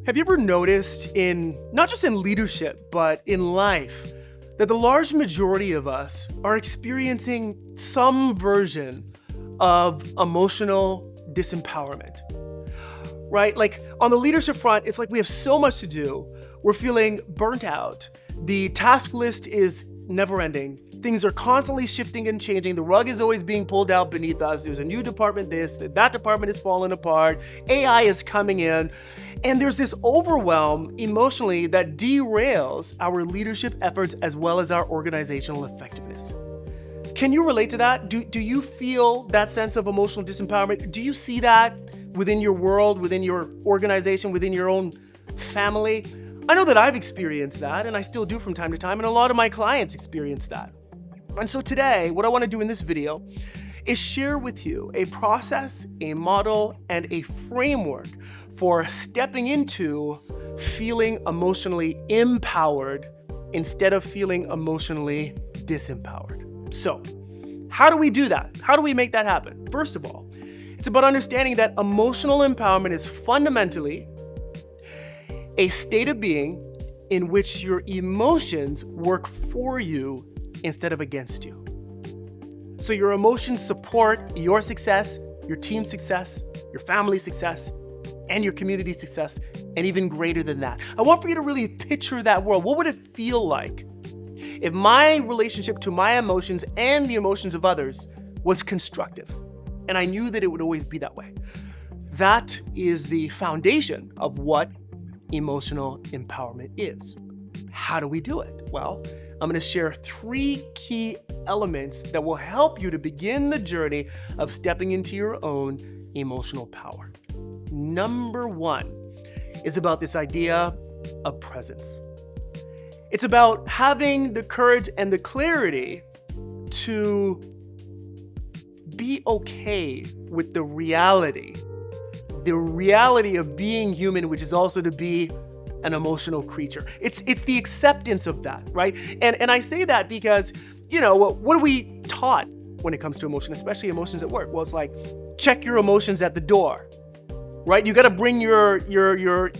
Have you ever noticed not just in leadership, but in life, that the large majority of us are experiencing some version of emotional disempowerment, right? Like on the leadership front, it's like we have so much to do. We're feeling burnt out. The task list is never ending. Things are constantly shifting and changing. The rug is always being pulled out beneath us. There's a new department that department is falling apart. AI is coming in. And there's this overwhelm emotionally that derails our leadership efforts as well as our organizational effectiveness. Can you relate to that? Do you feel that sense of emotional disempowerment? Do you see that within your world, within your organization, within your own family? I know that I've experienced that, and I still do from time to time, and a lot of my clients experience that. And so today, what I want to do in this video is share with you a process, a model, and a framework for stepping into feeling emotionally empowered instead of feeling emotionally disempowered. So, how do we do that? How do we make that happen? First of all, it's about understanding that emotional empowerment is fundamentally a state of being in which your emotions work for you instead of against you. So your emotions support your success, your team's success, your family's success, and your community's success, and even greater than that. I want for you to really picture that world. What would it feel like if my relationship to my emotions and the emotions of others was constructive? And I knew that it would always be that way. That is the foundation of what emotional empowerment is. How do we do it? Well, I'm going to share 3 key elements that will help you to begin the journey of stepping into your own emotional power. Number 1 is about this idea of presence. It's about having the courage and the clarity to be okay with the reality of being human, which is also to be an emotional creature. It's the acceptance of that, right? And I say that because, what are we taught when it comes to emotion, especially emotions at work? Well, it's like, check your emotions at the door, right? You got to bring your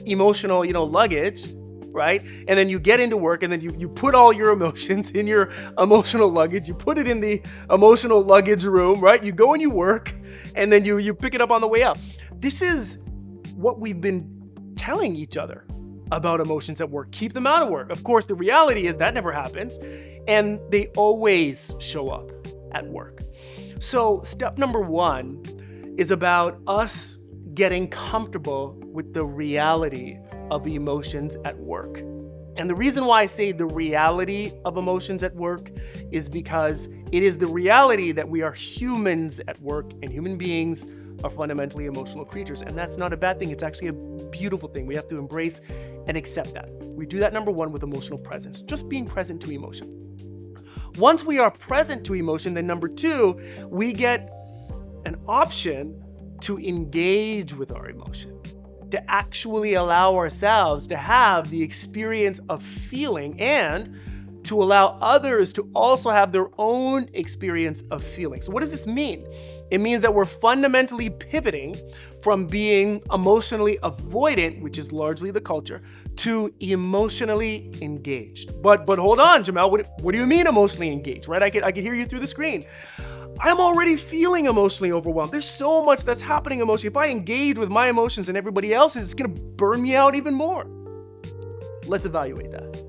emotional, luggage, right? And then you get into work and then you put all your emotions in your emotional luggage. You put it in the emotional luggage room, right? You go and you work and then you pick it up on the way out. This is what we've been telling each other about emotions at work. Keep them out of work. Of course, the reality is that never happens, and they always show up at work. So step number 1 is about us getting comfortable with the reality of emotions at work. And the reason why I say the reality of emotions at work is because it is the reality that we are humans at work, and human beings are fundamentally emotional creatures. And that's not a bad thing. It's actually a beautiful thing. We have to embrace and accept that. We do that, number 1, with emotional presence, just being present to emotion. Once we are present to emotion, then number 2, we get an option to engage with our emotion, to actually allow ourselves to have the experience of feeling and to allow others to also have their own experience of feeling. So what does this mean? It means that we're fundamentally pivoting from being emotionally avoidant, which is largely the culture, to emotionally engaged. But hold on, Jamelle, what do you mean emotionally engaged, right? I could hear you through the screen. I'm already feeling emotionally overwhelmed. There's so much that's happening emotionally. If I engage with my emotions and everybody else's, it's gonna burn me out even more. Let's evaluate that.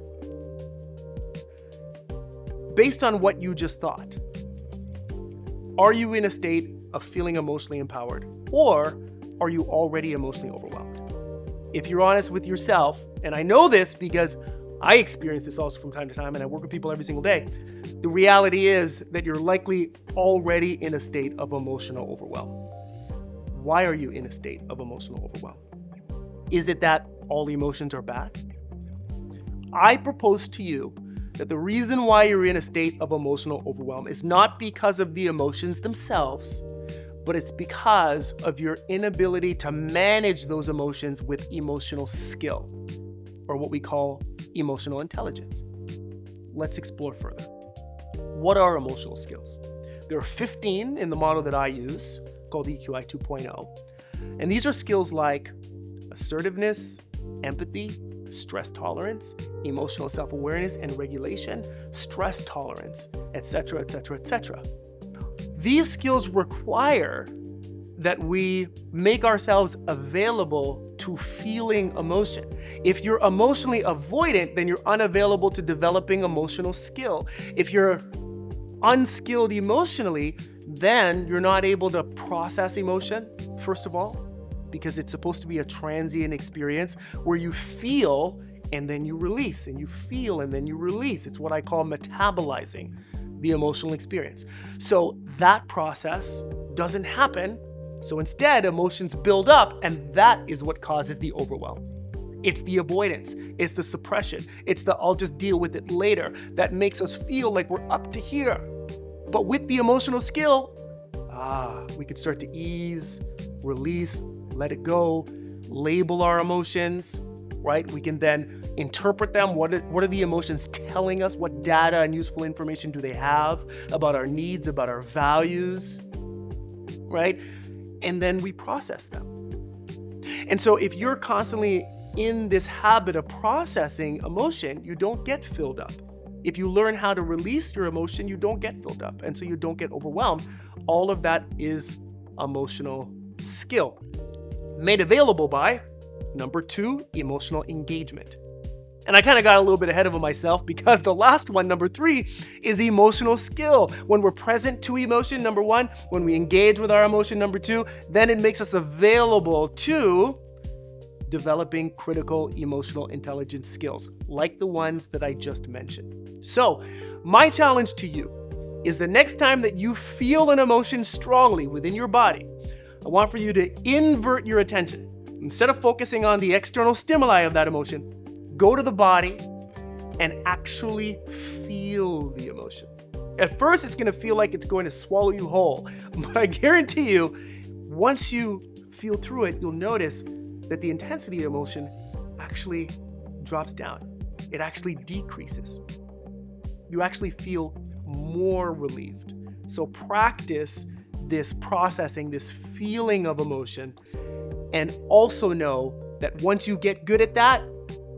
Based on what you just thought, are you in a state of feeling emotionally empowered, or are you already emotionally overwhelmed? If you're honest with yourself, and I know this because I experience this also from time to time, and I work with people every single day, the reality is that you're likely already in a state of emotional overwhelm. Why are you in a state of emotional overwhelm? Is it that all emotions are bad? I propose to you that the reason why you're in a state of emotional overwhelm is not because of the emotions themselves, but it's because of your inability to manage those emotions with emotional skill, or what we call emotional intelligence. Let's explore further. What are emotional skills? There are 15 in the model that I use, called EQI 2.0. And these are skills like assertiveness, empathy, stress tolerance, emotional self-awareness and regulation, stress tolerance, etc., etc., etc. These skills require that we make ourselves available to feeling emotion. If you're emotionally avoidant, then you're unavailable to developing emotional skill. If you're unskilled emotionally, then you're not able to process emotion, first of all, because it's supposed to be a transient experience where you feel and then you release, and you feel and then you release. It's what I call metabolizing the emotional experience. So that process doesn't happen. So instead, emotions build up, and that is what causes the overwhelm. It's the avoidance, it's the suppression, it's the I'll just deal with it later that makes us feel like we're up to here. But with the emotional skill, we could start to ease, release, let it go, label our emotions, right? We can then interpret them. What are the emotions telling us? What data and useful information do they have about our needs, about our values, right? And then we process them. And so if you're constantly in this habit of processing emotion, you don't get filled up. If you learn how to release your emotion, you don't get filled up. And so you don't get overwhelmed. All of that is emotional skill. Made available by, number 2, emotional engagement. And I kind of got a little bit ahead of myself because the last one, number 3, is emotional skill. When we're present to emotion, number 1, when we engage with our emotion, number 2, then it makes us available to developing critical emotional intelligence skills, like the ones that I just mentioned. So, my challenge to you is the next time that you feel an emotion strongly within your body, I want for you to invert your attention. Instead of focusing on the external stimuli of that emotion, go to the body and actually feel the emotion. At first, it's going to feel like it's going to swallow you whole, but I guarantee you, once you feel through it, you'll notice that the intensity of emotion actually drops down. It actually decreases. You actually feel more relieved. So practice this processing, this feeling of emotion, and also know that once you get good at that,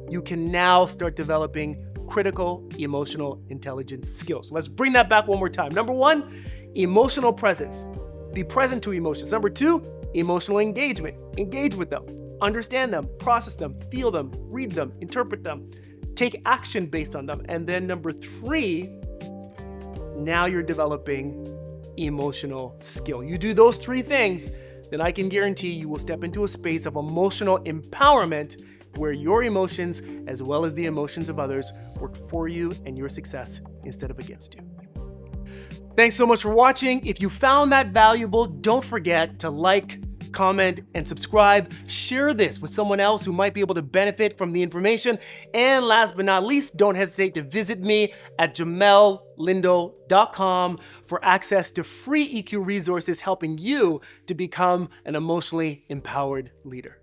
you can now start developing critical emotional intelligence skills. So let's bring that back one more time. Number 1, emotional presence. Be present to emotions. Number 2, emotional engagement. Engage with them. Understand them, process them, feel them, read them, interpret them, take action based on them. And then number 3, now you're developing emotional skill. You do those 3 things, then I can guarantee you will step into a space of emotional empowerment where your emotions, as well as the emotions of others, work for you and your success instead of against you. Thanks so much for watching. If you found that valuable, don't forget to like, comment, and subscribe. Share this with someone else who might be able to benefit from the information. And last but not least, don't hesitate to visit me at JamelleLindo.com for access to free EQ resources helping you to become an emotionally empowered leader.